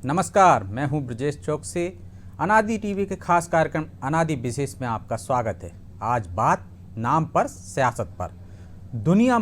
नमस्कार, मैं हूं ब्रजेश चौकसी। अनादि टीवी के खास कार्यक्रम अनादि विशेष में आपका स्वागत है। आज बात नाम पर सियासत पर। दुनिया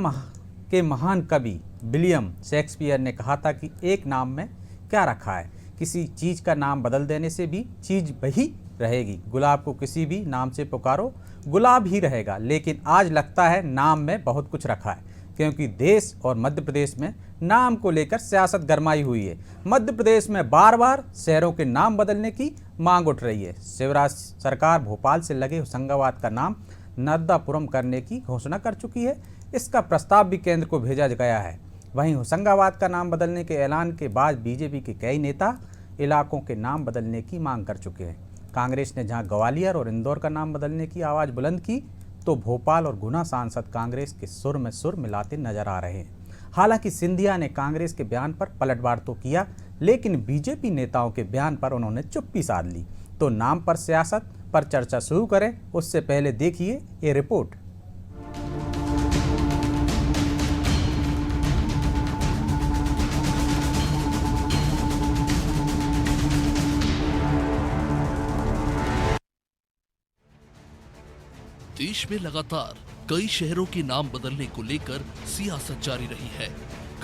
के महान कवि विलियम शेक्सपियर ने कहा था कि एक नाम में क्या रखा है। किसी चीज़ का नाम बदल देने से भी चीज़ वही रहेगी। गुलाब को किसी भी नाम से पुकारो, गुलाब ही रहेगा। लेकिन आज लगता है नाम में बहुत कुछ रखा है, क्योंकि देश और मध्य प्रदेश में नाम को लेकर सियासत गरमाई हुई है। मध्य प्रदेश में बार बार शहरों के नाम बदलने की मांग उठ रही है। शिवराज सरकार भोपाल से लगे होशंगाबाद का नाम नर्मदापुरम करने की घोषणा कर चुकी है। इसका प्रस्ताव भी केंद्र को भेजा गया है। वहीं होशंगाबाद का नाम बदलने के ऐलान के बाद बीजेपी के कई नेता इलाकों के नाम बदलने की मांग कर चुके हैं। कांग्रेस ने जहां ग्वालियर और इंदौर का नाम बदलने की आवाज़ बुलंद की, तो भोपाल और गुना सांसद कांग्रेस के सुर में सुर मिलाते नजर आ रहे हैं। हालांकि सिंधिया ने कांग्रेस के बयान पर पलटवार तो किया, लेकिन बीजेपी नेताओं के बयान पर उन्होंने चुप्पी साध ली। तो नाम पर सियासत पर चर्चा शुरू करें, उससे पहले देखिए ये रिपोर्ट। देश में लगातार कई शहरों के नाम बदलने को लेकर सियासत जारी रही है।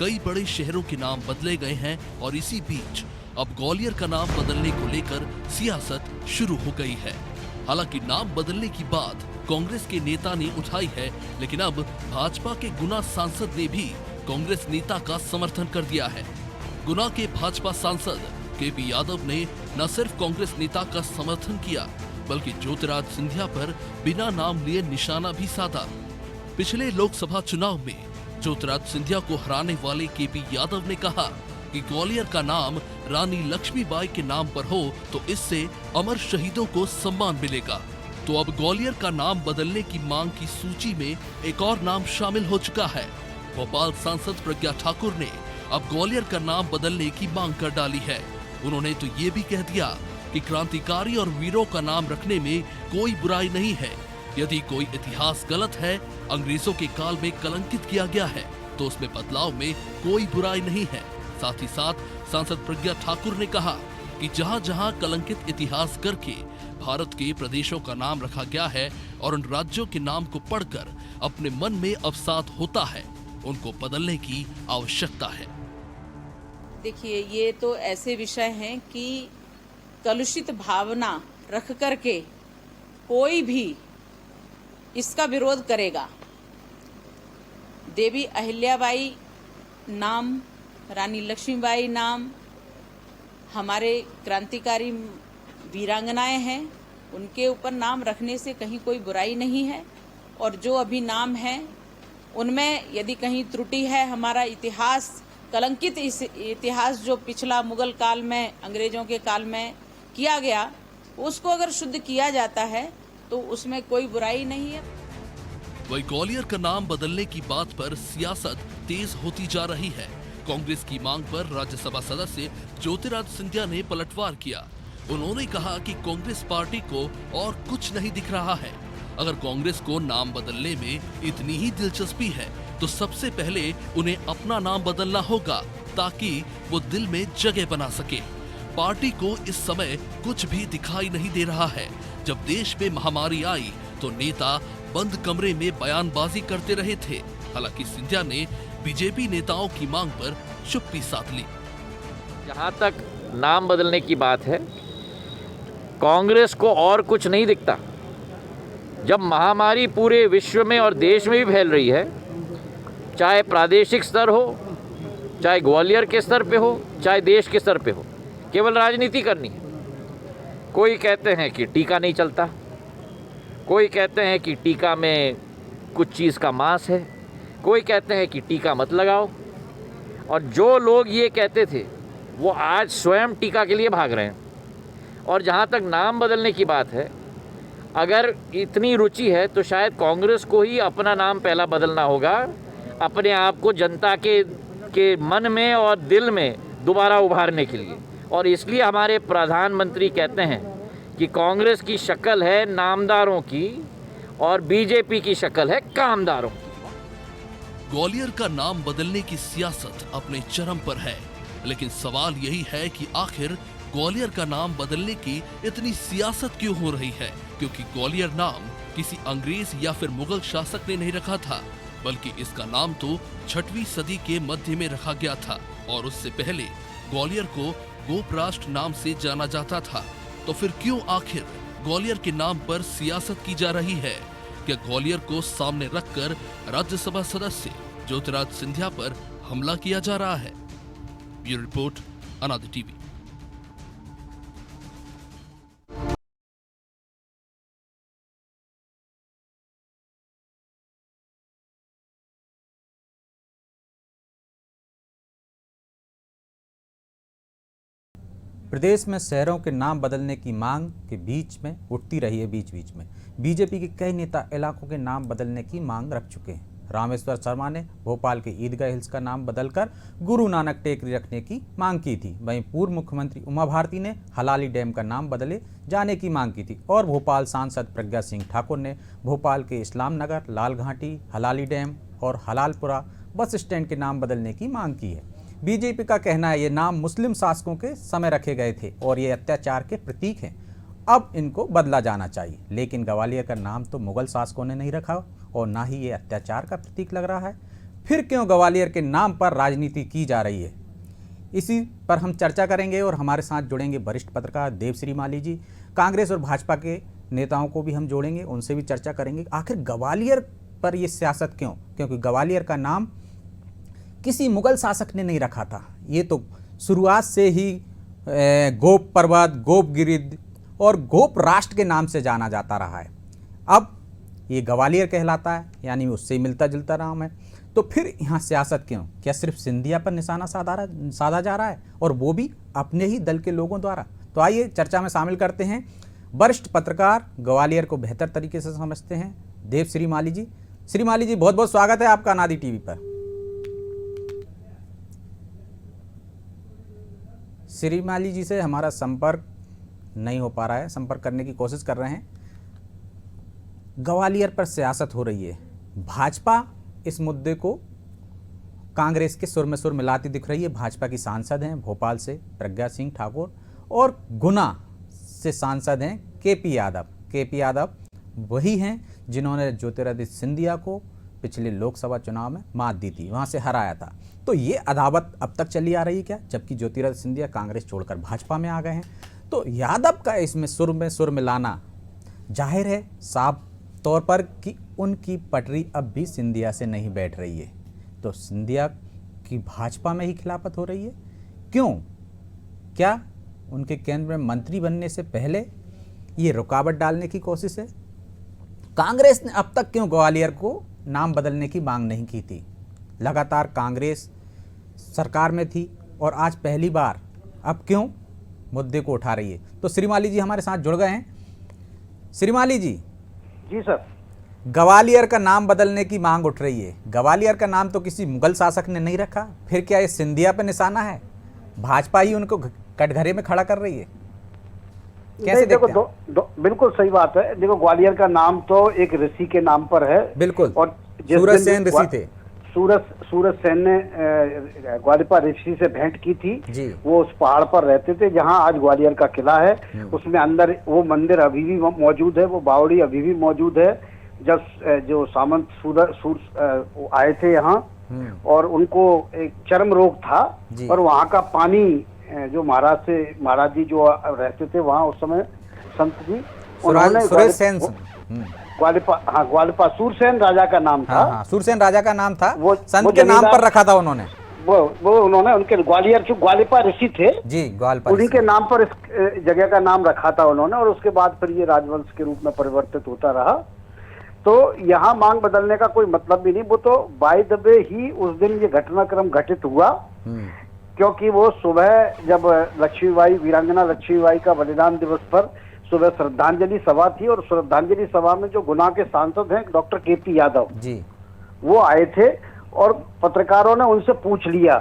कई बड़े शहरों के नाम बदले गए हैं और इसी बीच अब ग्वालियर का नाम बदलने को लेकर सियासत शुरू हो गई है। हालांकि नाम बदलने की बात कांग्रेस के नेता ने उठाई है, लेकिन अब भाजपा के गुना सांसद ने भी कांग्रेस नेता का समर्थन कर दिया है। गुना के भाजपा सांसद केपी यादव ने न सिर्फ कांग्रेस नेता का समर्थन किया, बल्कि ज्योतिरादित्य सिंधिया पर बिना नाम लिए निशाना भी साधा। पिछले लोकसभा चुनाव में ज्योतिरादित्य सिंधिया को हराने वाले केपी यादव ने कहा कि ग्वालियर का नाम रानी लक्ष्मीबाई के नाम पर हो तो इससे अमर शहीदों को सम्मान मिलेगा। तो अब ग्वालियर का नाम बदलने की मांग की सूची में एक और नाम शामिल हो चुका है। भोपाल सांसद प्रज्ञा ठाकुर ने अब ग्वालियर का नाम बदलने की मांग कर डाली है। उन्होंने तो ये भी कह दिया कि क्रांतिकारी और वीरों का नाम रखने में कोई बुराई नहीं है। यदि कोई इतिहास गलत है, अंग्रेजों के काल में कलंकित किया गया है, तो उसमें बदलाव में कोई बुराई नहीं है। साथ ही साथ सांसद प्रज्ञा ठाकुर ने कहा कि जहां जहां कलंकित इतिहास करके भारत के प्रदेशों का नाम रखा गया है और उन राज्यों के नाम को पढ़कर अपने मन में अवसाद होता है, उनको बदलने की आवश्यकता है। देखिए, ये तो ऐसे विषय हैं कि कलुषित भावना रख करके कोई भी इसका विरोध करेगा। देवी अहिल्याबाई नाम, रानी लक्ष्मीबाई नाम हमारे क्रांतिकारी वीरांगनाएं हैं, उनके ऊपर नाम रखने से कहीं कोई बुराई नहीं है। और जो अभी नाम है उनमें यदि कहीं त्रुटि है, हमारा इतिहास कलंकित इतिहास जो पिछला मुगल काल में, अंग्रेजों के काल में किया गया, उसको अगर शुद्ध किया जाता है तो उसमें कोई बुराई नहीं है। वही ग्वालियर का नाम बदलने की बात पर सियासत तेज होती जा रही है। कांग्रेस की मांग पर राज्यसभा सदस्य ज्योतिरादित्य सिंधिया ने पलटवार किया। उन्होंने कहा कि कांग्रेस पार्टी को और कुछ नहीं दिख रहा है। अगर कांग्रेस को नाम बदलने में इतनी ही दिलचस्पी है तो सबसे पहले उन्हें अपना नाम बदलना होगा, ताकि वो दिल में जगह बना सके। पार्टी को इस समय कुछ भी दिखाई नहीं दे रहा है। जब देश में महामारी आई तो नेता बंद कमरे में बयानबाजी करते रहे थे। हालांकि सिंधिया ने बीजेपी नेताओं की मांग पर चुप्पी साध ली। जहां तक नाम बदलने की बात है, कांग्रेस को और कुछ नहीं दिखता। जब महामारी पूरे विश्व में और देश में भी फैल रही है, चाहे प्रादेशिक स्तर हो, चाहे ग्वालियर के स्तर पे हो, चाहे देश के स्तर पे हो, केवल राजनीति करनी है। कोई कहते हैं कि टीका नहीं चलता, कोई कहते हैं कि टीका में कुछ चीज़ का मांस है, कोई कहते हैं कि टीका मत लगाओ। और जो लोग ये कहते थे वो आज स्वयं टीका के लिए भाग रहे हैं। और जहाँ तक नाम बदलने की बात है, अगर इतनी रुचि है तो शायद कांग्रेस को ही अपना नाम पहला बदलना होगा, अपने आप को जनता के मन में और दिल में दोबारा उभारने के लिए। और इसलिए हमारे प्रधानमंत्री कहते हैं कि कांग्रेस की शक्ल है नामदारों की और बीजेपी की शक्ल है कामदारों की। ग्वालियर का नाम बदलने की सियासत अपने चरम पर है। लेकिन सवाल यही है कि आखिर ग्वालियर का नाम बदलने की इतनी सियासत क्यों हो रही है, क्योंकि ग्वालियर नाम किसी अंग्रेज या फिर मुगल शासक ने नहीं रखा था, बल्कि इसका नाम तो 6वीं सदी के मध्य में रखा गया था और उससे पहले ग्वालियर को गोप राष्ट्र नाम से जाना जाता था। तो फिर क्यों आखिर ग्वालियर के नाम पर सियासत की जा रही है? क्या ग्वालियर को सामने रखकर राज्यसभा सदस्य ज्योतिरादित्य सिंधिया पर हमला किया जा रहा है? ब्यूरो रिपोर्ट, अनादि टीवी। प्रदेश में शहरों के नाम बदलने की मांग के बीच में उठती रही है। बीच बीच में बीजेपी के कई नेता इलाकों के नाम बदलने की मांग रख चुके हैं। रामेश्वर शर्मा ने भोपाल के ईदगाह हिल्स का नाम बदलकर गुरु नानक टेकरी रखने की मांग की थी। वहीं पूर्व मुख्यमंत्री उमा भारती ने हलाली डैम का नाम बदले जाने की मांग की थी और भोपाल सांसद प्रज्ञा सिंह ठाकुर ने भोपाल के इस्लाम नगर, लाल घाटी, हलाली डैम और हलालपुरा बस स्टैंड के नाम बदलने की मांग की है। बीजेपी का कहना है ये नाम मुस्लिम शासकों के समय रखे गए थे और ये अत्याचार के प्रतीक हैं, अब इनको बदला जाना चाहिए। लेकिन ग्वालियर का नाम तो मुगल शासकों ने नहीं रखा और ना ही ये अत्याचार का प्रतीक लग रहा है। फिर क्यों ग्वालियर के नाम पर राजनीति की जा रही है, इसी पर हम चर्चा करेंगे और हमारे साथ जुड़ेंगे वरिष्ठ पत्रकार देवश्री माली जी। कांग्रेस और भाजपा के नेताओं को भी हम जोड़ेंगे, उनसे भी चर्चा करेंगे आखिर ग्वालियर पर ये सियासत क्यों, क्योंकि ग्वालियर का नाम किसी मुगल शासक ने नहीं रखा था। ये तो शुरुआत से ही गोप पर्वत, गोप गिरिध और गोप राष्ट्र के नाम से जाना जाता रहा है। अब ये ग्वालियर कहलाता है, यानी उससे मिलता जुलता नाम है। तो फिर यहाँ सियासत क्यों? क्या सिर्फ सिंधिया पर निशाना साधा जा रहा है और वो भी अपने ही दल के लोगों द्वारा? तो आइए चर्चा में शामिल करते हैं वरिष्ठ पत्रकार, ग्वालियर को बेहतर तरीके से समझते हैं, देवश्री माली जी। श्री माली जी, बहुत बहुत स्वागत है आपका अनादि टीवी पर। श्री माली जी से हमारा संपर्क नहीं हो पा रहा है, संपर्क करने की कोशिश कर रहे हैं। ग्वालियर पर सियासत हो रही है, भाजपा इस मुद्दे को कांग्रेस के सुर में सुर मिलाती दिख रही है। भाजपा की सांसद हैं भोपाल से प्रज्ञा सिंह ठाकुर और गुना से सांसद हैं केपी यादव। केपी यादव वही हैं जिन्होंने ज्योतिरादित्य सिंधिया को पिछले लोकसभा चुनाव में मात दी थी, वहाँ से हराया था। तो ये अदावत अब तक चली आ रही है क्या, जबकि ज्योतिरादित्य सिंधिया कांग्रेस छोड़कर भाजपा में आ गए हैं? तो यादव का इसमें सुर में लाना जाहिर है साफ तौर पर कि उनकी पटरी अब भी सिंधिया से नहीं बैठ रही है। तो सिंधिया की भाजपा में ही खिलाफत हो रही है, क्यों? क्या उनके केंद्र में मंत्री बनने से पहले ये रुकावट डालने की कोशिश है? कांग्रेस ने अब तक क्यों ग्वालियर को नाम बदलने की मांग नहीं की थी? लगातार कांग्रेस सरकार में थी और आज पहली बार अब क्यों मुद्दे को उठा रही है? तो श्री माली जी हमारे साथ जुड़ गए हैं। श्री माली जी। जी सर। ग्वालियर का नाम बदलने की मांग उठ रही है। ग्वालियर का नाम तो किसी मुगल शासक ने नहीं रखा, फिर क्या ये सिंधिया पे निशाना है? भाजपा ही उनको कटघरे में खड़ा कर रही है, कैसे देखते हैं? बिल्कुल सही बात है। देखो, ग्वालियर का नाम तो एक ऋषि के नाम पर है। बिल्कुल। और सूरज सेन ऋषि थे। सूरज सेन ने ग्वालियर ऋषि से भेंट की थी जी। वो उस पहाड़ पर रहते थे जहां आज ग्वालियर का किला है। उसमें अंदर वो मंदिर अभी भी मौजूद है, वो बावड़ी अभी भी मौजूद है। जब जो सामंत आए थे यहाँ और उनको एक चर्म रोग था और वहाँ का पानी जो महाराज जी जो रहते थे वहाँ उस समय संत जी, ग्वालियर सूरसेन राजा का नाम था। हाँ, सूरसेन राजा का नाम था, वो संत के नाम पर रखा था उन्होंने। वो उन्होंने उनके ग्वालियर ऋषि थे जी, ग्वालियर उन्हीं के नाम पर इस जगह का नाम रखा था उन्होंने। और उसके बाद फिर ये राजवंश के रूप में परिवर्तित होता रहा। तो यहाँ मांग बदलने का कोई मतलब भी नहीं। वो तो बाय द वे ही उस दिन ये घटनाक्रम घटित हुआ, क्योंकि वो सुबह जब लक्ष्मीबाई, वीरांगना लक्ष्मीबाई का बलिदान दिवस पर सुबह श्रद्धांजलि सभा थी और श्रद्धांजलि सभा में जो गुना के सांसद हैं डॉक्टर केपी यादव जी, वो आए थे और पत्रकारों ने उनसे पूछ लिया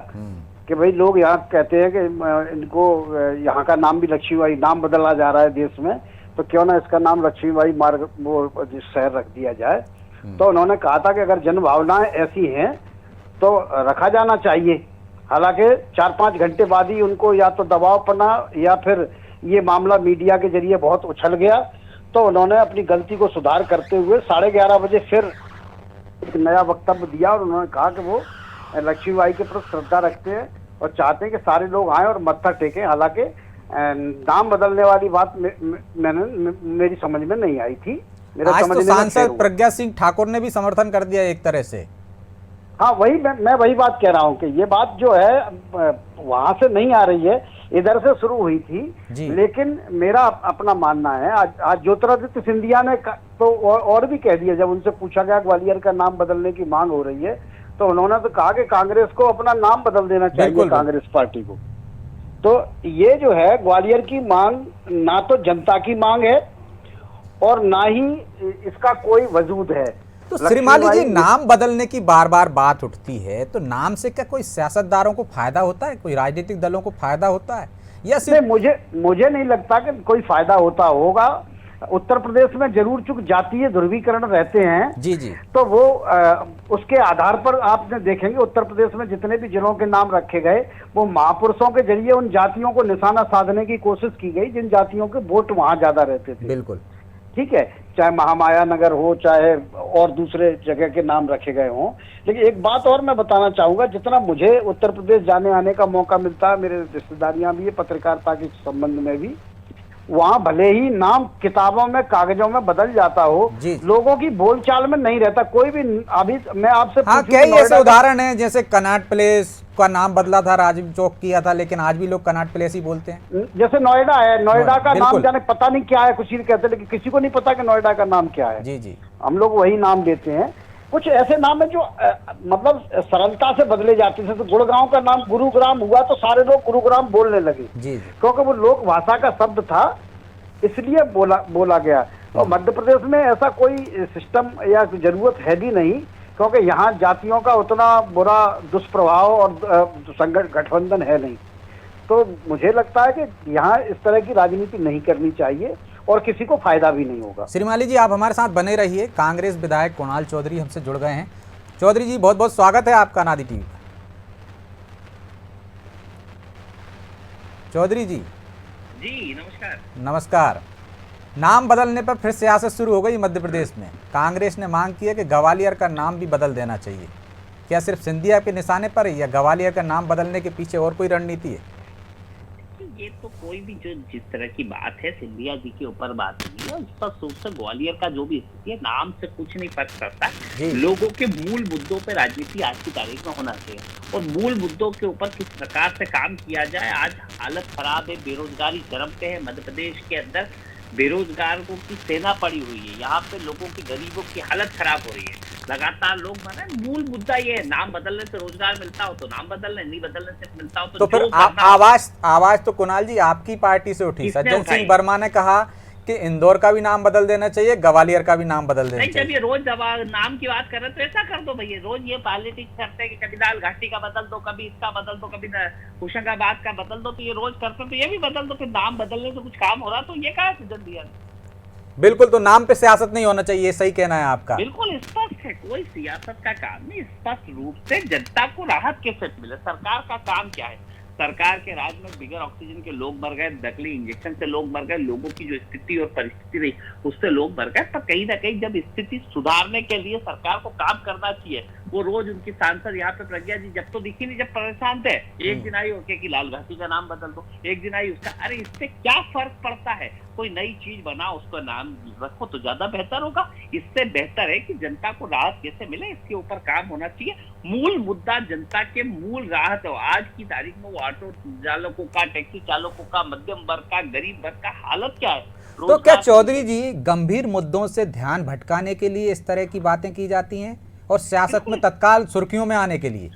कि भाई लोग यहाँ कहते हैं कि इनको यहाँ का नाम भी लक्ष्मीबाई नाम बदला जा रहा है देश में, तो क्यों ना इसका नाम लक्ष्मीबाई मार्ग वो शहर रख दिया जाए। तो उन्होंने कहा था कि अगर जन भावनाएं ऐसी हैं तो रखा जाना चाहिए। हालांकि 4-5 घंटे बाद ही उनको या तो दबाव पड़ा या फिर ये मामला मीडिया के जरिए बहुत उछल गया, तो उन्होंने अपनी गलती को सुधार करते हुए 11:30 बजे फिर एक नया वक्तव्य दिया और उन्होंने कहा कि वो लक्ष्मीबाई के प्रति श्रद्धा रखते हैं और चाहते हैं कि सारे लोग आए और मत्था टेकें। हालांकि नाम बदलने वाली बात मेरी समझ में नहीं आई थी। आज तो सांसद प्रज्ञा सिंह ठाकुर ने भी समर्थन कर दिया एक तरह से। हाँ, वही मैं वही बात कह रहा हूँ कि ये बात जो है वहां से नहीं आ रही है, इधर से शुरू हुई थी। लेकिन मेरा अपना मानना है, आज ज्योतिरादित्य सिंधिया ने तो और भी कह दिया, जब उनसे पूछा गया ग्वालियर का नाम बदलने की मांग हो रही है तो उन्होंने तो कहा कि कांग्रेस को अपना नाम बदल देना चाहिए, कांग्रेस पार्टी को। तो ये जो है ग्वालियर की मांग ना तो जनता की मांग है और ना ही इसका कोई वजूद है। तो श्रीमाली जी, नाम बदलने की बार बार बात उठती है, तो नाम से क्या कोई सियासतदारों को फायदा होता है, कोई राजनीतिक दलों को फायदा होता है या सिर्फ? मुझे नहीं लगता कि कोई फायदा होता होगा। उत्तर प्रदेश में जरूर चूंकि जातीय ध्रुवीकरण रहते हैं जी, तो वो उसके आधार पर आपने देखेंगे उत्तर प्रदेश में जितने भी जिलों के नाम रखे गए वो महापुरुषों के जरिए उन जातियों को निशाना साधने की कोशिश की गई जिन जातियों के वोट वहां ज्यादा रहते थे। बिल्कुल ठीक है, चाहे महामाया नगर हो चाहे और दूसरे जगह के नाम रखे गए हों। लेकिन एक बात और मैं बताना चाहूंगा, जितना मुझे उत्तर प्रदेश जाने आने का मौका मिलता है, मेरे रिश्तेदारियां भी है पत्रकारिता के संबंध में भी, वहां भले ही नाम किताबों में कागजों में बदल जाता हो, लोगों की बोलचाल में नहीं रहता कोई भी। अभी मैं आपसे कई ऐसे उदाहरण हैं, जैसे कनॉट प्लेस का नाम बदला था, राजीव चौक किया था, लेकिन आज भी लोग कनॉट प्लेस ही बोलते हैं। जैसे नोएडा है, नोएडा का नाम जाने पता नहीं क्या है, कुछ ही कहते हैं, लेकिन किसी को नहीं पता कि नोएडा का नाम क्या है। जी, हम लोग वही नाम देते हैं। कुछ ऐसे नाम है जो मतलब सरलता से बदले जाते हैं। तो गुड़गांव का नाम गुरुग्राम हुआ तो सारे लोग गुरुग्राम बोलने लगे क्योंकि वो लोक भाषा का शब्द था, इसलिए बोला गया। और मध्य प्रदेश में ऐसा कोई सिस्टम या जरूरत है भी नहीं, क्योंकि यहाँ जातियों का उतना बुरा दुष्प्रभाव और गठबंधन है नहीं। तो मुझे लगता है कि यहाँ इस तरह की राजनीति नहीं करनी चाहिए और किसी को फायदा भी नहीं होगा। श्रीमाली जी, आप हमारे साथ बने रहिए। कांग्रेस विधायक कुणाल चौधरी हमसे जुड़ गए हैं। चौधरी जी, बहुत बहुत स्वागत है आपका अनादि टीवी पर। चौधरी जी नमस्कार। नमस्कार। नाम बदलने पर फिर सियासत शुरू हो गई मध्य प्रदेश में। कांग्रेस ने मांग की है कि ग्वालियर का नाम भी बदल देना चाहिए। क्या सिर्फ सिंधिया के निशाने पर है या ग्वालियर का नाम बदलने के पीछे और कोई रणनीति है? ये तो कोई भी जो जिस तरह की बात है सिंधिया जी के ऊपर बात नहीं है, स्पष्ट रूप से ग्वालियर का जो भी स्थिति है नाम से कुछ नहीं फर्क पड़ता। लोगों के मूल मुद्दों पे राजनीति आज की तारीख में होना चाहिए और मूल मुद्दों के ऊपर किस प्रकार से काम किया जाए। आज हालत खराब है, बेरोजगारी चरम पे है, मध्य प्रदेश के अंदर बेरोजगारों की सेना पड़ी हुई है। यहाँ पे लोगों की, गरीबों की हालत खराब हो रही है। लगातार लोग माने मूल मुद्दा ये है, नाम बदलने से रोजगार मिलता हो तो नाम बदलने, नहीं बदलने से मिलता हो तो फिर आवाज तो कुणाल जी आपकी पार्टी से उठी। सज्जन सिंह वर्मा ने कहा कि इंदौर का भी नाम बदल देना चाहिए, ग्वालियर का भी नाम बदल देना चाहिए। जब ये रोज नाम की बात कर रहे तो ऐसा कर दो भैया, रोज ये पॉलिटिक्स करते हैं कि कभी दाल घाटी का बदल दो, कभी इसका बदल दो, कभी होशंगाबाद का बदल दो, तो ये रोज करते तो ये भी बदल दो। फिर नाम बदलने से कुछ काम हो रहा तो ये कहा सीजन दिया। बिल्कुल, तो नाम पे सियासत नहीं होना चाहिए, सही कहना है आपका। बिल्कुल स्पष्ट है, कोई सियासत का काम नहीं। स्पष्ट रूप से जनता को राहत कैसे मिले, सरकार का काम क्या है। सरकार के राज में बिगर ऑक्सीजन के लोग मर गए, नकली इंजेक्शन से लोग मर गए, लोगों की जो स्थिति और परिस्थिति रही उससे लोग मर गए। पर कहीं ना कहीं जब स्थिति सुधारने के लिए सरकार को काम करना चाहिए। वो रोज उनकी सांसद यहाँ पे प्रज्ञा जी जब तो दिखी नहीं, जब परेशान थे, एक दिन आई होके कि लाल घाटी का नाम बदल दो, एक दिन आई उसका। अरे इससे क्या फर्क पड़ता है? कोई नई चीज बनाओ, उसका नाम रखो तो ज्यादा बेहतर होगा। इससे बेहतर है कि जनता को राहत कैसे मिले, इसके ऊपर काम होना चाहिए। मूल मुद्दा जनता के मूल राहत है। आज की तारीख में वो ऑटो चालकों का, टैक्सी चालकों का, मध्यम वर्ग का, गरीब वर्ग का हालत क्या है? तो क्या चौधरी जी गंभीर मुद्दों से ध्यान भटकाने के लिए इस तरह की बातें की जाती हैं और सियासत में तत्काल सुर्खियों में आने के लिए?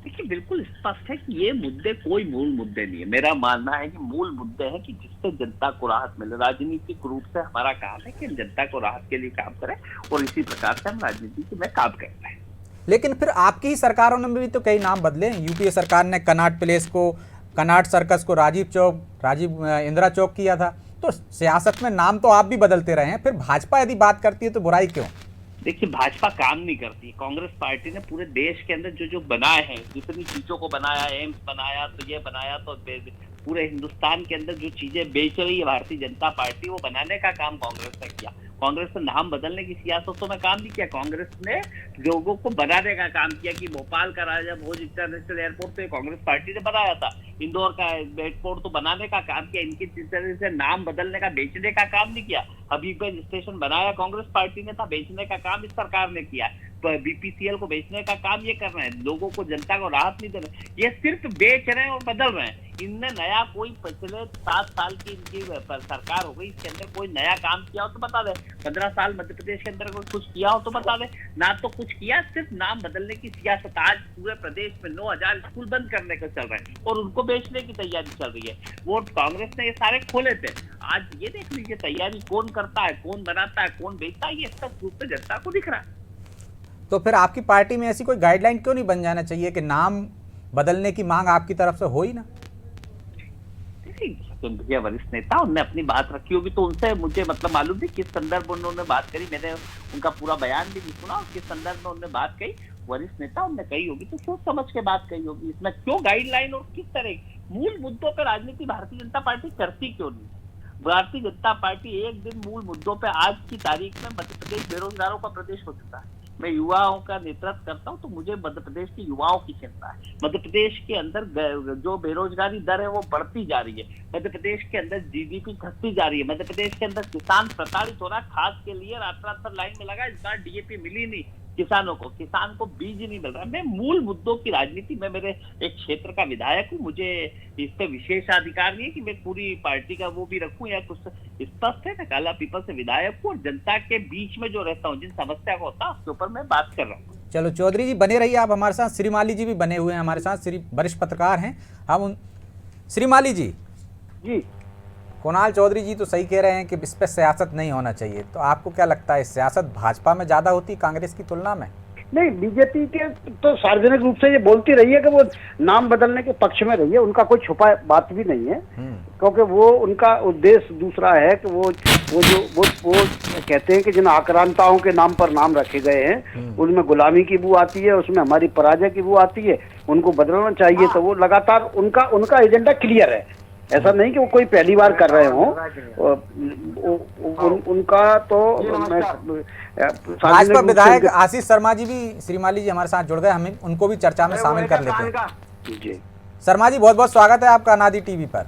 देखिए, बिल्कुल स्पष्ट है कि ये मुद्दे कोई मूल मुद्दे नहीं है। मेरा मानना है कि मूल मुद्दे हैं कि जिससे जनता को राहत मिले। राजनीतिक रूप से हमारा काम है कि हम जनता को राहत के लिए काम करें और इसी प्रकार से हम राजनीति में काम करते हैं। लेकिन फिर आपकी ही सरकारों ने भी तो कई नाम बदले। यूपीए सरकार ने कनॉट प्लेस को, कनॉट सर्कस को राजीव इंदिरा चौक किया था। तो सियासत में नाम तो आप भी बदलते रहे हैं, फिर भाजपा यदि बात करती है तो बुराई क्यों? देखिए, भाजपा काम नहीं करती। कांग्रेस पार्टी ने पूरे देश के अंदर जो जो बनाए हैं, जितनी चीजों को बनाया, एम्स बनाया, तो ये बनाया, तो पूरे हिंदुस्तान के अंदर जो चीजें बेच रही है भारतीय जनता पार्टी, वो बनाने का काम कांग्रेस ने किया। कांग्रेस ने नाम बदलने की सियासतों में काम नहीं किया। कांग्रेस ने लोगों को बनाने का काम किया कि भोपाल का राजा भोज इंटरनेशनल एयरपोर्ट तो कांग्रेस पार्टी ने बनाया था, इंदौर का एयरपोर्ट तो बनाने का काम किया। इनकी तरह से नाम बदलने का, बेचने का काम नहीं किया। हबीबगंज स्टेशन बनाया कांग्रेस पार्टी ने था, बेचने का काम इस सरकार ने किया। बीपीसीएल को बेचने का काम ये कर रहे हैं, लोगों को, जनता को राहत नहीं दे रहे, ये सिर्फ बेच रहे हैं और बदल रहे हैं। इनने नया कोई पिछले 7 साल की इनकी सरकार हो गई, इसके अंदर कोई नया काम किया हो तो बता दे। 15 साल मध्य प्रदेश के अंदर कोई कुछ किया हो तो बता दे। ना तो कुछ किया, सिर्फ नाम बदलने की सियासत। आज पूरे प्रदेश में 9000 स्कूल बंद करने का चल रहा है और उनको बेचने की तैयारी चल रही है। वो कांग्रेस ने ये सारे खोले थे। आज ये देख लीजिए तैयारी कौन करता है, कौन बनाता है, कौन बेचता है, ये सब रूप से जनता को दिख रहा है। तो फिर आपकी पार्टी में ऐसी कोई गाइडलाइन क्यों नहीं बन जाना चाहिए कि नाम बदलने की मांग आपकी तरफ से हो ही ना? भैया वरिष्ठ नेता, उनने अपनी बात रखी होगी तो उनसे मुझे मतलब मालूम नहीं किस संदर्भ में उन्होंने बात करी। मैंने उनका पूरा बयान भी नहीं सुना, किस संदर्भ में उन्होंने बात कही। वरिष्ठ नेता उनने कही होगी तो सोच समझ के बात कही होगी। इसमें क्यों गाइडलाइन और किस तरह मूल मुद्दों पर राजनीति भारतीय जनता पार्टी करती क्यों नहीं? भारतीय जनता पार्टी एक दिन मूल मुद्दों पे, आज की तारीख में मध्य प्रदेश बेरोजगारों का प्रदेश हो चुका है। मैं युवाओं का नेतृत्व करता हूं तो मुझे मध्य प्रदेश के युवाओं की चिंता है। मध्य प्रदेश के अंदर जो बेरोजगारी दर है वो बढ़ती जा रही है। मध्य प्रदेश के अंदर जीडीपी घटती जा रही है। मध्य प्रदेश के अंदर किसान प्रताड़ित हो रहा है। खाद के लिए रात रात भर लाइन में लगा, इस बार डीएपी मिली नहीं किसानों को, किसान को बीज नहीं मिल रहा। मैं मूल मुद्दों की राजनीति में, मेरे एक क्षेत्र का विधायक हूँ, मुझे इस पर विशेष अधिकार नहीं है कि मैं पूरी पार्टी का वो भी रखूं या कुछ। स्पष्ट है, मैं काला पीपल से विधायक हूँ और जनता के बीच में जो रहता हूँ, जिन समस्या को होता है उसके ऊपर मैं बात कर रहा हूँ। चलो चौधरी जी बने रहिए आप हमारे साथ। श्रीमाली जी भी बने हुए हैं हमारे साथ, श्री वरिष्ठ पत्रकार हैं। हम उन श्रीमाली जी, कुणाल चौधरी जी तो सही कह रहे हैं कि इस पर सियासत नहीं होना चाहिए, तो आपको क्या लगता है सियासत भाजपा में ज़्यादा होती कांग्रेस की तुलना में? नहीं, बीजेपी के तो सार्वजनिक रूप से ये बोलती रही है कि वो नाम बदलने के पक्ष में रही है। उनका कोई छुपा बात भी नहीं है, क्योंकि वो उनका उद्देश्य दूसरा है कि वो कहते हैं कि जिन आक्रांताओं के नाम पर नाम रखे गए हैं उनमें गुलामी की बू आती है, उसमें हमारी पराजय की बू आती है, उनको बदलना चाहिए। तो वो लगातार उनका एजेंडा क्लियर है। ऐसा नहीं कि वो कोई पहली बार कर रहे हो। उनका तो भाजपा विधायक आशीष शर्मा जी भी, श्रीमाली जी हमारे साथ जुड़ गए, हमें उनको भी चर्चा में शामिल कर लेते हैं। जी शर्मा जी, बहुत बहुत स्वागत है आपका अनादि टीवी पर।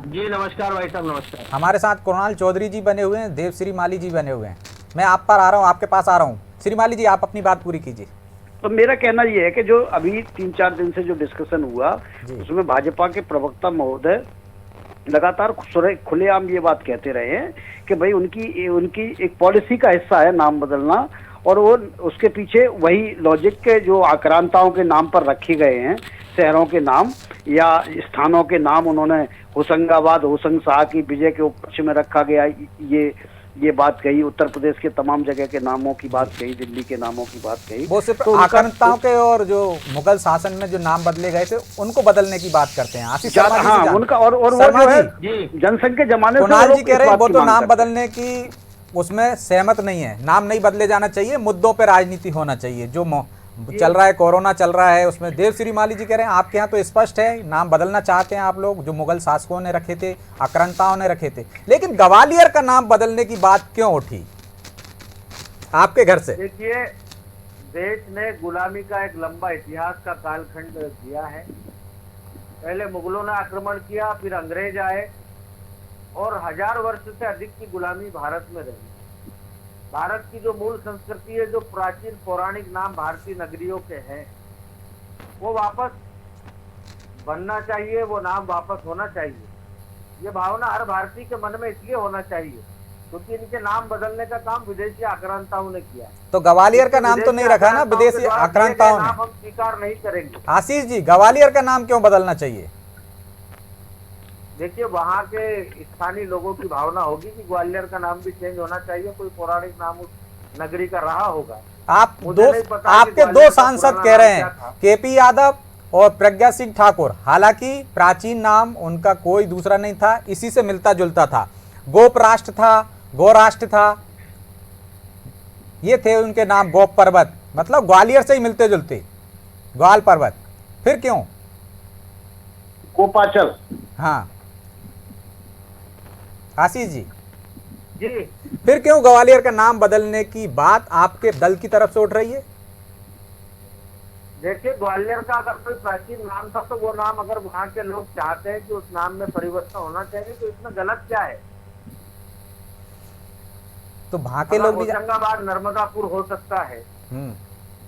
जी नमस्कार भाई साहब, नमस्कार। हमारे साथ कुणाल चौधरी जी बने हुए हैं, देवश्री माली जी बने हुए हैं। मैं आप पर आ रहा हूँ, आपके पास आ रहा हूँ। श्रीमाली जी आप अपनी बात पूरी कीजिए। तो मेरा कहना ये है कि जो अभी 3-4 दिन से जो डिस्कशन हुआ उसमें भाजपा के प्रवक्ता महोदय लगातार खुलेआम ये बात कहते रहे हैं कि भाई उनकी एक पॉलिसी का हिस्सा है नाम बदलना, और वो उसके पीछे वही लॉजिक के जो आक्रांताओं के नाम पर रखे गए हैं, शहरों के नाम या स्थानों के नाम, उन्होंने होशंगाबाद होशंग शाह की विजय के उपलक्ष्य में रखा गया, ये बात कही। उत्तर प्रदेश के तमाम जगह के नामों की बात कही, दिल्ली के नामों की बात कही। वो सिर्फ तो आक्रांताओं के और जो मुगल शासन में जो नाम बदले गए थे उनको बदलने की बात करते हैं। आशीष शर्मा जी, हाँ, उनका और वो जो है जनसंघ के जमाने कुणाल जी कह रहे हैं वो तो नाम बदलने की उसमें सहमत नहीं है, नाम नहीं बदले जाना चाहिए, मुद्दों पर राजनीति होना चाहिए। जो चल रहा है, कोरोना चल रहा है, उसमें देवश्री माली जी कह रहे हैं आपके यहाँ तो स्पष्ट है नाम बदलना चाहते हैं आप लोग, जो मुगल शासकों ने रखे थे, आक्रांताओं ने रखे थे। लेकिन ग्वालियर का नाम बदलने की बात क्यों उठी आपके घर से? देखिए, देश ने गुलामी का एक लंबा इतिहास का कालखंड जिया है। पहले मुगलों ने आक्रमण किया, फिर अंग्रेज आए और 1000 वर्ष से अधिक की गुलामी भारत में रही। भारत की जो मूल संस्कृति है, जो प्राचीन पौराणिक नाम भारतीय नगरियों के हैं, वो वापस बनना चाहिए, वो नाम वापस होना चाहिए। ये भावना हर भारतीय के मन में इसलिए होना चाहिए क्योंकि इनके नाम बदलने का काम विदेशी आक्रांताओं ने किया। तो ग्वालियर का नाम तो नहीं रखा ना विदेशी आक्रांताओं ने? हम स्वीकार नहीं करेंगे। आशीष जी, ग्वालियर का नाम क्यों बदलना चाहिए? देखिए, वहाँ के स्थानीय लोगों की भावना होगी कि ग्वालियर का नाम भी चेंज होना चाहिए, कोई पौराणिक नाम उस नगरी का रहा होगा। आपके दो सांसद कह रहे हैं, केपी यादव और प्रज्ञा सिंह ठाकुर, हालांकि प्राचीन नाम उनका कोई दूसरा नहीं था, इसी से मिलता जुलता था। गोप राष्ट्र था, गो राष्ट्र था, ये थे उनके नाम गोप पर्वत, मतलब ग्वालियर से ही मिलते जुलते, ग्वाल पर्वत। फिर क्यों? गोपाचल। हाँ आशीष जी, जी फिर क्यों ग्वालियर का नाम बदलने की बात आपके दल की तरफ से उठ रही है? देखिए, ग्वालियर का अगर कोई प्राचीन नाम था तो वो नाम अगर वहाँ के लोग चाहते हैं कि उस नाम में परिवर्तन होना चाहिए तो इसमें गलत क्या है? तो वहां के लोग भी होशंगाबाद नर्मदापुर हो सकता है,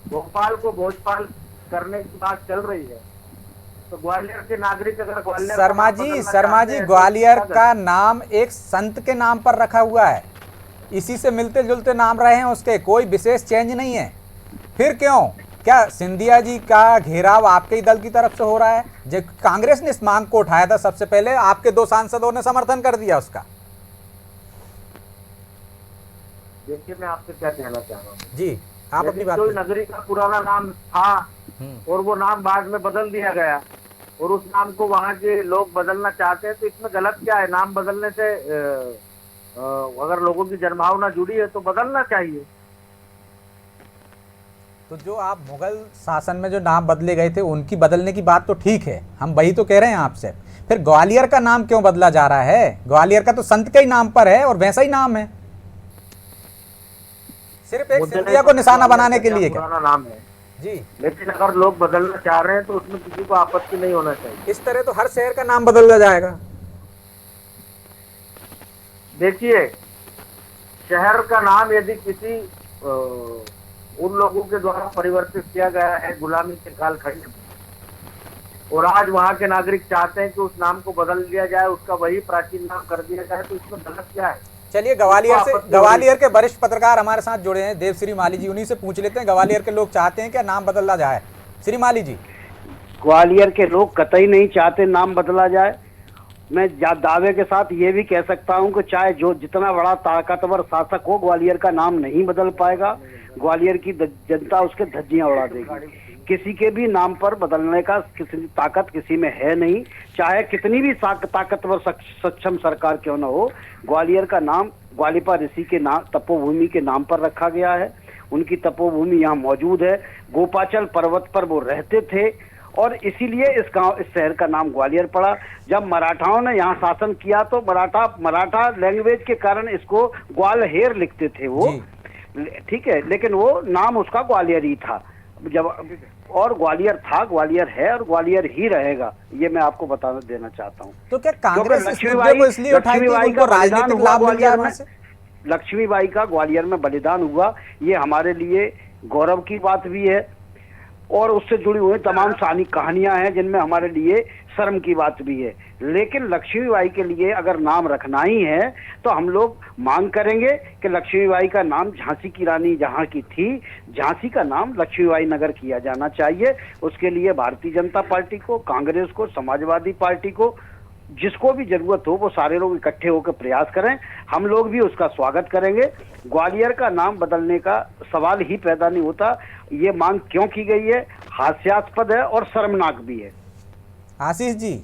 भोपाल को भोजपाल करने की बात चल रही है, तो ग्वालियर के नागरिक अगर ग्वालियर शर्मा जी ग्वालियर का नाम एक संत के नाम पर रखा हुआ है, इसी से मिलते जुलते नाम रहे हैं उसके, कोई विशेष चेंज नहीं है। फिर क्यों? क्या सिंधिया जी का घेराव आपके ही दल की तरफ से हो रहा है? जब कांग्रेस ने इस मांग को उठाया था सबसे पहले, आपके 2 सांसदों ने समर्थन कर दिया उसका। देखिए, मैं आपसे क्या कहना चाह रहा हूँ जी, आप अपनी बात। कोई नगरी का पुराना नाम था और वो नाम बाद में बदल दिया गया और उस नाम को वहाँ के लोग बदलना चाहते हैं, तो इसमें गलत क्या है? नाम बदलने से अगर लोगों की जनभावना जुड़ी है तो बदलना चाहिए। तो जो आप मुगल शासन में जो नाम बदले गए थे उनकी बदलने की बात तो ठीक है, हम वही तो कह रहे हैं आपसे। फिर ग्वालियर का नाम क्यों बदला जा रहा है? ग्वालियर का तो संत के ही नाम पर है और वैसा ही नाम है, सिर्फ एक सिंधिया को निशाना बनाने के लिए। पुराना नाम है जी, लेकिन अगर लोग बदलना चाह रहे हैं तो उसमें किसी को आपत्ति नहीं होना चाहिए। इस तरह तो हर शहर का नाम बदला जाएगा। देखिए, शहर का नाम यदि किसी उन लोगों के द्वारा परिवर्तित किया गया है गुलामी के कालखंड में और आज वहाँ के नागरिक चाहते हैं कि उस नाम को बदल दिया जाए, उसका वही प्राचीन नाम कर दिया जाए, तो इसमें गलत क्या है? चलिए, ग्वालियर के वरिष्ठ पत्रकार हमारे साथ जुड़े हैं, देवश्री माली जी, उन्हीं से पूछ लेते हैं। ग्वालियर के लोग चाहते हैं क्या नाम बदला जाए? श्री माली जी। ग्वालियर के लोग कतई नहीं चाहते नाम बदला जाए। मैं दावे के साथ ये भी कह सकता हूं कि चाहे जो जितना बड़ा ताकतवर शासक हो, ग्वालियर का नाम नहीं बदल पाएगा। ग्वालियर की जनता उसके धज्जियां उड़ा देगी। किसी के भी नाम पर बदलने का किसी ताकत किसी में है नहीं, चाहे कितनी भी ताकतवर सक्षम सरकार क्यों न हो। ग्वालियर का नाम ग्वालिपा ऋषि के नाम, तपोभूमि के नाम पर रखा गया है। उनकी तपोभूमि यहाँ मौजूद है, गोपाचल पर्वत पर वो रहते थे और इसीलिए इस शहर का नाम ग्वालियर पड़ा। जब मराठाओं ने यहाँ शासन किया तो मराठा लैंग्वेज के कारण इसको ग्वालहेर लिखते थे वो, ठीक है, लेकिन वो नाम उसका ग्वालियर ही था। जब और ग्वालियर था, ग्वालियर है और ग्वालियर ही रहेगा, ये मैं आपको बता देना चाहता हूँ। तो क्या कांग्रेस लक्ष्मीबाई को इसलिए उठाई कि उनको राजनीतिक लाभ मिल जाए? लक्ष्मीबाई का ग्वालियर में बलिदान हुआ, ये हमारे लिए गौरव की बात भी है और उससे जुड़ी हुई तमाम सानी कहानियां हैं जिनमें हमारे लिए शर्म की बात भी है। लेकिन लक्ष्मीबाई के लिए अगर नाम रखना ही है तो हम लोग मांग करेंगे कि लक्ष्मीबाई का नाम झांसी की रानी जहां की थी, झांसी का नाम लक्ष्मीबाई नगर किया जाना चाहिए। उसके लिए भारतीय जनता पार्टी को, कांग्रेस को, समाजवादी पार्टी को, जिसको भी जरूरत हो वो सारे लोग इकट्ठे होकर प्रयास करें। हम लोग भी उसका स्वागत करेंगे। ग्वालियर का नाम बदलने का सवाल ही पैदा नहीं होता। ये मांग क्यों की गई है, हास्यास्पद है और शर्मनाक भी है। आशीष जी,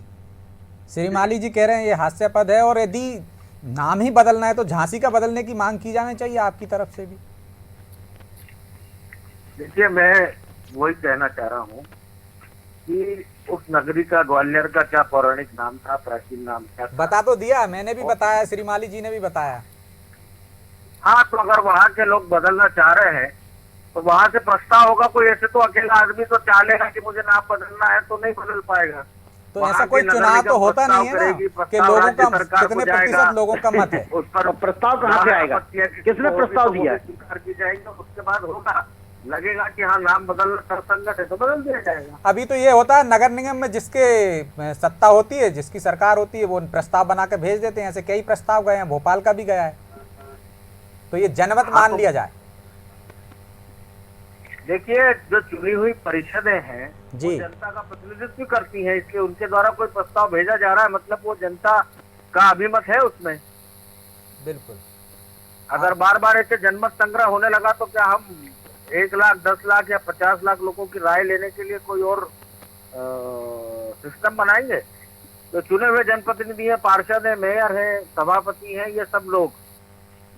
श्री माली जी कह रहे हैं ये हास्यास्पद है और यदि नाम ही बदलना है तो झांसी का बदलने की मांग की जानी चाहिए आपकी तरफ से भी। देखिए, मैं वही कहना चाह रहा हूँ कि उस नगरी का, ग्वालियर का क्या पौराणिक नाम था, प्राचीन नाम क्या था? बता तो दिया, मैंने भी बताया, श्री माली जी ने भी बताया। हाँ, तो अगर वहाँ के लोग बदलना चाह रहे हैं तो वहाँ से प्रस्ताव होगा। कोई ऐसे तो अकेला आदमी तो चाहेगा कि मुझे नाम बदलना है तो नहीं बदल पाएगा। तो ऐसा कोई चुनाव तो होता नहीं है ना कि लोगों का कितने प्रतिशत लोगों का मत है? उस पर प्रस्ताव कहाँ से आएगा? किसने प्रस्ताव दिया है? स्वीकार की जाएगी, उसके बाद होगा, लगेगा कि हाँ नाम बदलना सरसंगत है तो बदल दिया जाएगा। अभी तो ये होता है नगर निगम में जिसके सत्ता होती है, जिसकी सरकार होती है, वो प्रस्ताव बना के भेज देते हैं। ऐसे कई प्रस्ताव गए हैं, भोपाल का भी गया है, तो ये जनमत मान लिया जाए। देखिए, जो चुनी हुई परिषदें हैं जी, वो जनता का प्रतिनिधित्व करती हैं, इसलिए उनके द्वारा कोई प्रस्ताव भेजा जा रहा है मतलब वो जनता का अभिमत है उसमें। बिल्कुल। अगर बार बार ऐसे जनमत संग्रह होने लगा तो क्या हम 1 लाख, 10 लाख या 50 लाख लोगों की राय लेने के लिए कोई और सिस्टम बनाएंगे? तो चुने हुए जनप्रतिनिधि है, पार्षद है, मेयर है, सभापति है, ये सब लोग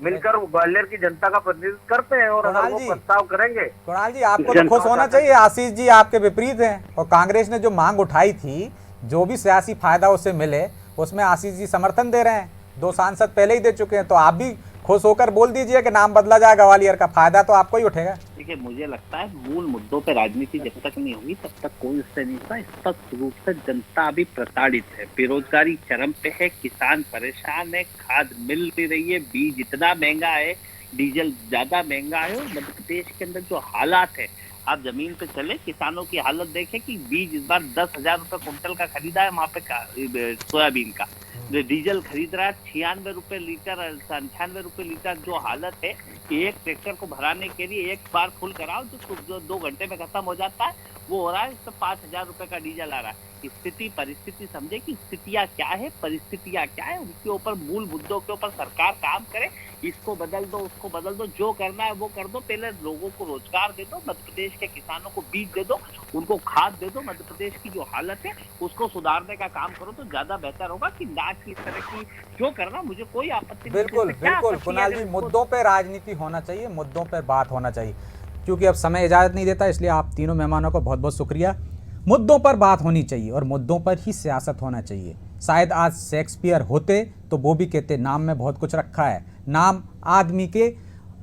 मिलकर ग्वालियर की जनता का प्रतिनिधित्व करते हैं, और अगर कुणाल वो जी, प्रस्ताव करेंगे। कुणाल जी, आपको तो खुश होना चाहिए, आशीष जी आपके विपरीत हैं और कांग्रेस ने जो मांग उठाई थी, जो भी सियासी फायदा उससे मिले, उसमें आशीष जी समर्थन दे रहे हैं। 2 सांसद पहले ही दे चुके हैं, तो आप भी खुश होकर बोल दीजिए कि नाम बदला जाए ग्वालियर का, फायदा तो आपको ही उठेगा। देखिए, मुझे लगता है मूल मुद्दों पे राजनीति जब तक नहीं होगी तब तक कोई उससे नहीं होगा। स्पष्ट रूप से जनता अभी प्रताड़ित है, बेरोजगारी चरम पे है, किसान परेशान है, खाद मिल नहीं रही है, बीज इतना महंगा है, डीजल ज्यादा महंगा है। और मध्य प्रदेश के अंदर जो हालात है, आप जमीन पे चले, किसानों की हालत देखें कि बीज इस बार 10,000 रुपए कुंटल का खरीदा है वहाँ पे सोयाबीन का, डीजल खरीद रहा है 96 रुपए लीटर, 98 रुपए लीटर। जो हालत है कि एक ट्रैक्टर को भराने के लिए एक बार फुल कराओ जो 2 घंटे में खत्म हो जाता है, वो हो रहा है तो 5,000 रुपए का डीजल आ रहा है। स्थिति परिस्थिति समझे कि स्थितियाँ क्या है, परिस्थितियाँ क्या है, उनके ऊपर मूल मुद्दों के ऊपर सरकार काम करे। इसको बदल दो, उसको बदल दो, जो करना है वो कर दो। पहले लोगों को रोजगार दे दो, मध्य प्रदेश के किसानों को बीज दे दो, उनको खाद दे दो। मध्य प्रदेश की जो हालत है उसको सुधारने का काम करो तो ज्यादा बेहतर होगा कि ना कि इस तरह की जो करना, मुझे कोई आपत्ति नहीं। बिल्कुल बिल्कुल कुणाल जी, मुद्दों पे राजनीति होना चाहिए, मुद्दों पे बात होना चाहिए। क्योंकि अब समय इजाजत नहीं देता, इसलिए आप तीनों मेहमानों को बहुत बहुत शुक्रिया। मुद्दों पर बात होनी चाहिए और मुद्दों पर ही सियासत होना चाहिए। शायद आज शेक्सपियर होते तो वो भी कहते नाम में बहुत कुछ रखा है। नाम आदमी के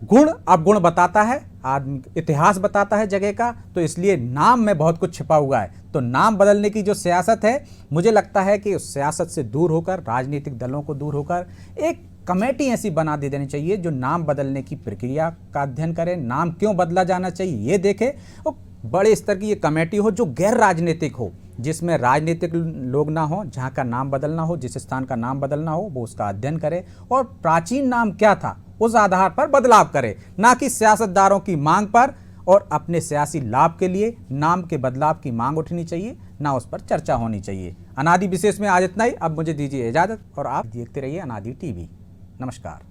गुण अवगुण बताता है, आदमी इतिहास बताता है जगह का, तो इसलिए नाम में बहुत कुछ छिपा हुआ है। तो नाम बदलने की जो सियासत है, मुझे लगता है कि उस सियासत से दूर होकर, राजनीतिक दलों को दूर होकर एक कमेटी ऐसी बना दे देनी चाहिए जो नाम बदलने की प्रक्रिया का अध्ययन करे, नाम क्यों बदला जाना चाहिए ये देखे, और बड़े स्तर की ये कमेटी हो जो गैर राजनीतिक हो, जिसमें राजनीतिक लोग ना हो, जहाँ का नाम बदलना हो, जिस स्थान का नाम बदलना हो वो उसका अध्ययन करे और प्राचीन नाम क्या था उस आधार पर बदलाव करे, ना कि सियासतदारों की मांग पर और अपने सियासी लाभ के लिए नाम के बदलाव की मांग उठनी चाहिए, ना उस पर चर्चा होनी चाहिए। अनादि विशेष में आज इतना ही। अब मुझे दीजिए इजाजत और आप देखते रहिए अनादि टीवी। नमस्कार।